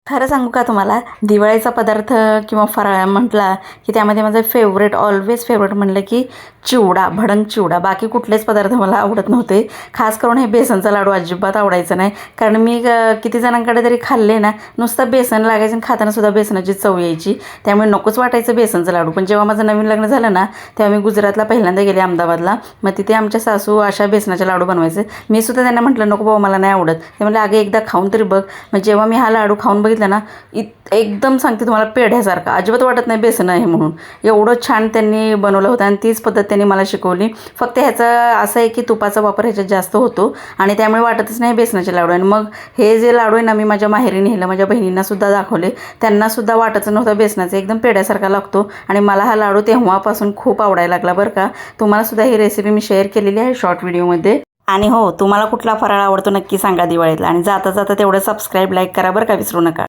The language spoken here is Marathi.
खरं सांगू का तुम्हाला, दिवाळीचा पदार्थ किंवा फराळ म्हटला की त्यामध्ये माझं फेवरेट, ऑलवेज फेवरेट म्हणलं की चिवडा, भडंग चिवडा. बाकी कुठलेच पदार्थ मला आवडत नव्हते. खास करून हे बेसनचा लाडू अजिबात आवडायचं नाही. कारण मी किती जणांकडे तरी खाल्ले ना, नुसतं बेसन लागायचं आणि खाताना सुद्धा बेसनाची चव यायची. त्यामुळे नकोच वाटायचं बेसनचं लाडू. पण जेव्हा माझं नवीन लग्न झालं ना, तेव्हा मी गुजरातला पहिल्यांदा गेले, अहमदाबादला. मग तिथे आमच्या सासू अशा बेसनाचे लाडू बनवायचे. मी सुद्धा त्यांना म्हटलं, नको बाबा मला नाही आवडत. ते म्हणले, अगं एकदा खाऊन तरी बघ. मग जेव्हा मी हा लाडू खाऊन बघितला ना, एकदम सांगते तुम्हाला, पेढ्यासारखा. अजिबात वाटत नाही बेसन आहे म्हणून. एवढं छान त्यांनी बनवलं होतं आणि तीच पद्धत त्यांनी मला शिकवली. फक्त ह्याचं असं आहे की तुपाचा वापर ह्याच्यात जास्त होतो आणि त्यामुळे वाटतच नाही बेसनाचे लाडू. आणि मग हे जे लाडू आहे ना, मी माझ्या माहेरी नेलं, माझ्या बहिणींनासुद्धा दाखवले. त्यांनासुद्धा वाटच नव्हतं बेसनाचं, एकदम पेढ्यासारखा लागतो. आणि मला हा लाडू तेव्हापासून खूप आवडायला लागला बरं का. तुम्हालासुद्धा ही रेसिपी मी शेअर केलेली आहे शॉर्ट व्हिडिओमध्ये. आणि हो, तुम्हाला कुठला फराळ आवडतो नक्की सांगा दिवाळीतला. आणि जाता जाता तेवढं सबस्क्राईब, लाईक करा बरं का, विसरू नका.